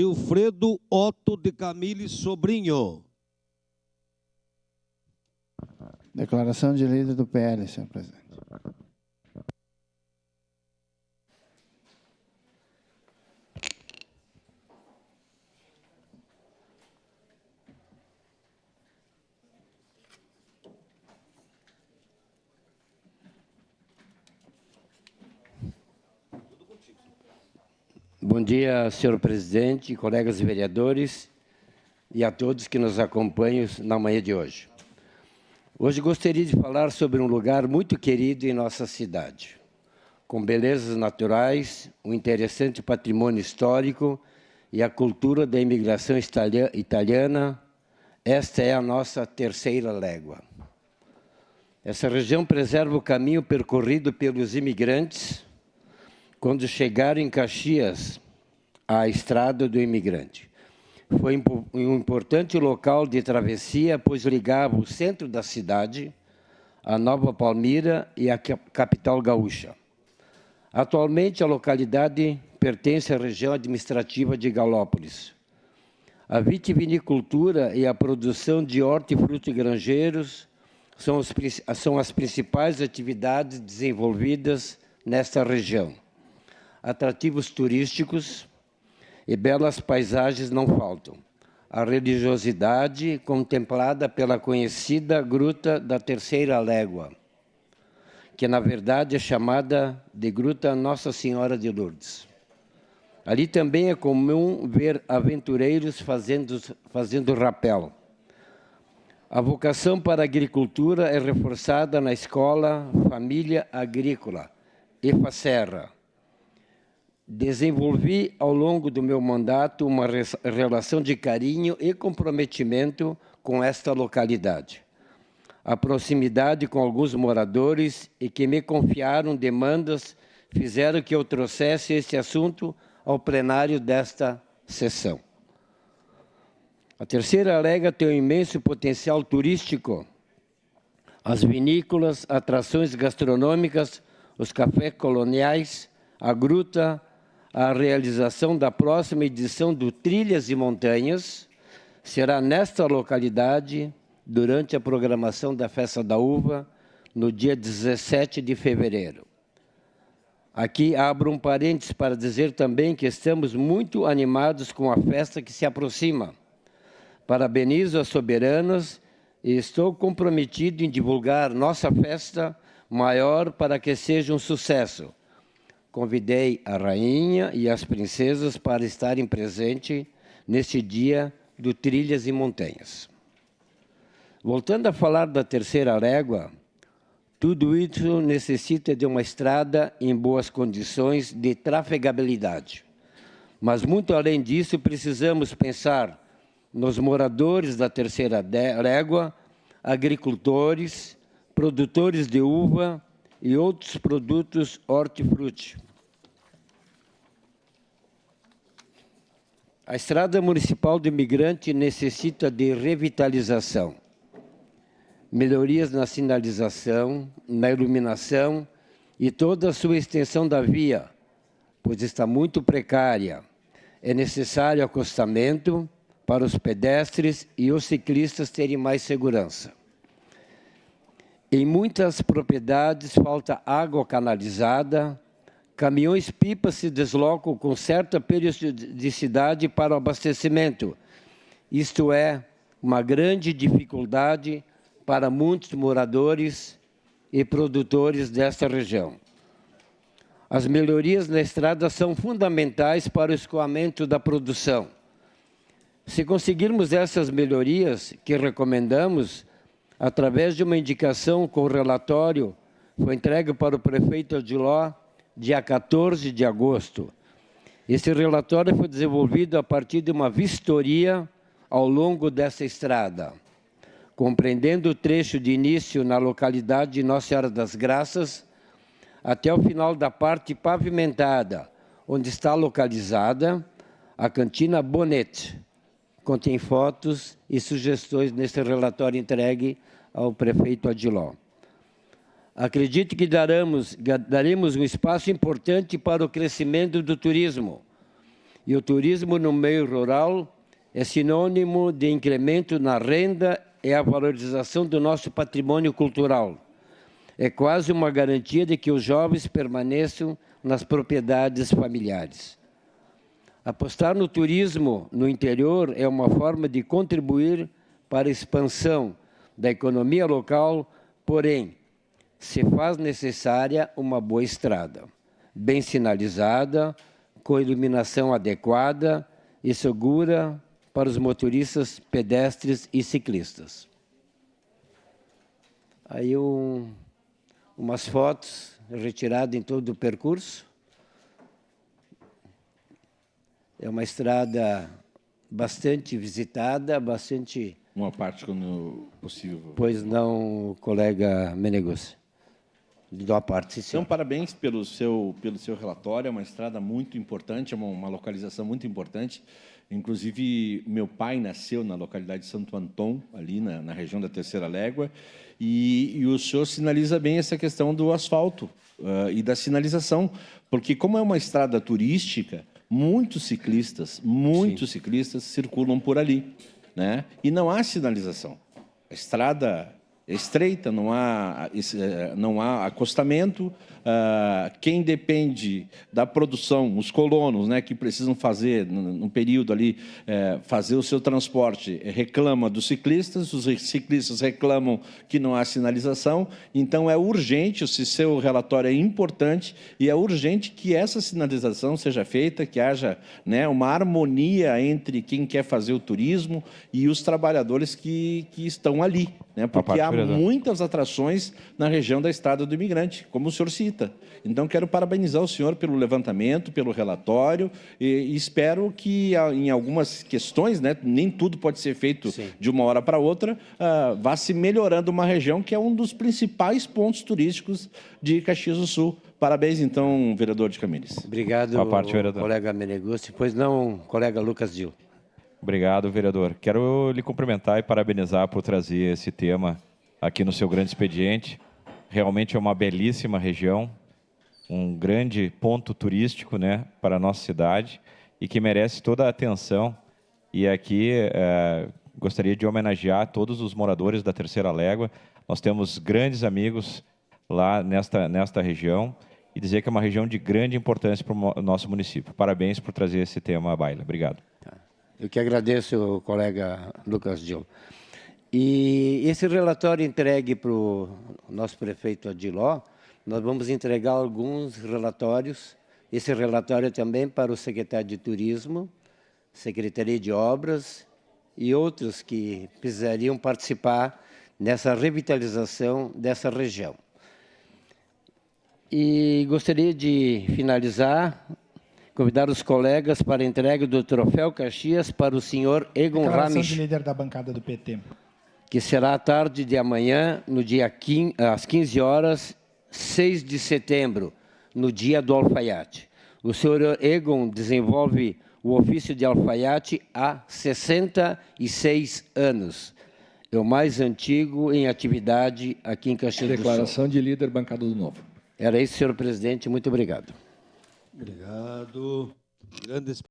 Gilfredo Otto de Camille Sobrinho. Declaração de líder do PL, senhor presidente. Bom dia, senhor presidente, colegas vereadores e a todos que nos acompanham na manhã de hoje. Hoje gostaria de falar sobre um lugar muito querido em nossa cidade, com belezas naturais, um interessante patrimônio histórico e a cultura da imigração italiana. Esta é a nossa terceira légua. Essa região preserva o caminho percorrido pelos imigrantes quando chegaram em Caxias, à Estrada do Imigrante. Foi um importante local de travessia, pois ligava o centro da cidade, a Nova Palmira e a capital gaúcha. Atualmente, a localidade pertence à região administrativa de Galópolis. A vitivinicultura e a produção de hortifruti granjeiros são as principais atividades desenvolvidas nesta região. Atrativos turísticos e belas paisagens não faltam. A religiosidade contemplada pela conhecida Gruta da Terceira Légua, que na verdade é chamada de Gruta Nossa Senhora de Lourdes. Ali também é comum ver aventureiros fazendo rapel. A vocação para a agricultura é reforçada na Escola Família Agrícola, EFASERRA. Desenvolvi, ao longo do meu mandato, uma relação de carinho e comprometimento com esta localidade. A proximidade com alguns moradores e que me confiaram demandas fizeram que eu trouxesse este assunto ao plenário desta sessão. A Terceira Légua tem um imenso potencial turístico. As vinícolas, atrações gastronômicas, os cafés coloniais, a gruta, a realização da próxima edição do Trilhas e Montanhas será nesta localidade durante a programação da Festa da Uva, no dia 17 de fevereiro. Aqui abro um parênteses para dizer também que estamos muito animados com a festa que se aproxima. Parabenizo as soberanas e estou comprometido em divulgar nossa festa maior para que seja um sucesso. Convidei a rainha e as princesas para estarem presentes neste dia do Trilhas e Montanhas. Voltando a falar da Terceira Légua, tudo isso necessita de uma estrada em boas condições de trafegabilidade. Mas, muito além disso, precisamos pensar nos moradores da Terceira Légua, agricultores, produtores de uva e outros produtos hortifruti. A Estrada Municipal do Imigrante necessita de revitalização, melhorias na sinalização, na iluminação e toda a sua extensão da via, pois está muito precária. É necessário acostamento para os pedestres e os ciclistas terem mais segurança. Em muitas propriedades falta água canalizada, caminhões-pipa se deslocam com certa periodicidade para o abastecimento. Isto é uma grande dificuldade para muitos moradores e produtores desta região. As melhorias na estrada são fundamentais para o escoamento da produção. Se conseguirmos essas melhorias que recomendamos, através de uma indicação com relatório, foi entregue para o prefeito Adiló, dia 14 de agosto. Esse relatório foi desenvolvido a partir de uma vistoria ao longo dessa estrada, compreendendo o trecho de início na localidade de Nossa Senhora das Graças, até o final da parte pavimentada, onde está localizada a Cantina Bonete. Contém fotos e sugestões nesse relatório entregue ao prefeito Adiló. Acredito que daremos um espaço importante para o crescimento do turismo E o turismo no meio rural é sinônimo de incremento na renda e a valorização do nosso patrimônio cultural. É quase uma garantia de que os jovens permaneçam nas propriedades familiares. Apostar no turismo no interior é uma forma de contribuir para a expansão da economia local, porém, se faz necessária uma boa estrada, bem sinalizada, com iluminação adequada e segura para os motoristas, pedestres e ciclistas. Aí umas fotos retiradas em todo o percurso. É uma estrada bastante visitada, bastante... Uma parte quando possível. Pois não, colega Meneguzzi. De uma parte, sim. Então, parabéns pelo seu relatório. É uma estrada muito importante, é uma localização muito importante. Inclusive, meu pai nasceu na localidade de Santo Antão, ali na região da Terceira Légua, e o senhor sinaliza bem essa questão do asfalto e da sinalização, porque como é uma estrada turística, muitos ciclistas circulam por ali, né? E não há sinalização. A estrada é estreita, não há acostamento. Quem depende da produção, os colonos, né, que precisam fazer, no período ali, fazer o seu transporte, reclama dos ciclistas, os ciclistas reclamam que não há sinalização. Então, é urgente, esse seu relatório é importante, e é urgente que essa sinalização seja feita, que haja, né, uma harmonia entre quem quer fazer o turismo e os trabalhadores que estão ali, né, porque há muitas atrações na região da Estrada do Imigrante, como o senhor cita. Então, quero parabenizar o senhor pelo levantamento, pelo relatório, e espero que, em algumas questões, né, nem tudo pode ser feito de uma hora para outra, vá se melhorando uma região que é um dos principais pontos turísticos de Caxias do Sul. Parabéns, então, vereador de Camires. Obrigado, colega Meneguzzi. Pois não, colega Lucas Gil. Obrigado, vereador. Quero lhe cumprimentar e parabenizar por trazer esse tema aqui no seu grande expediente. Realmente é uma belíssima região, um grande ponto turístico, né, para a nossa cidade e que merece toda a atenção. E aqui gostaria de homenagear todos os moradores da Terceira Légua. Nós temos grandes amigos lá nesta região e dizer que é uma região de grande importância para o nosso município. Parabéns por trazer esse tema à baila. Obrigado. Eu que agradeço, colega Lucas Gil. E esse relatório entregue para o nosso prefeito Adiló, nós vamos entregar alguns relatórios. Esse relatório também para o secretário de Turismo, Secretaria de Obras e outros que precisariam participar nessa revitalização dessa região. E gostaria de finalizar, convidar os colegas para a entrega do Troféu Caxias para o senhor Egon Ramich. Declaração de líder da bancada do PT. Que será à tarde de amanhã, no dia às 15 horas, 6 de setembro, no dia do alfaiate. O senhor Egon desenvolve o ofício de alfaiate há 66 anos. É o mais antigo em atividade aqui em Caxias do Sul. Declaração de líder, bancada do Novo. Era isso, senhor presidente. Muito obrigado. Obrigado. Grandes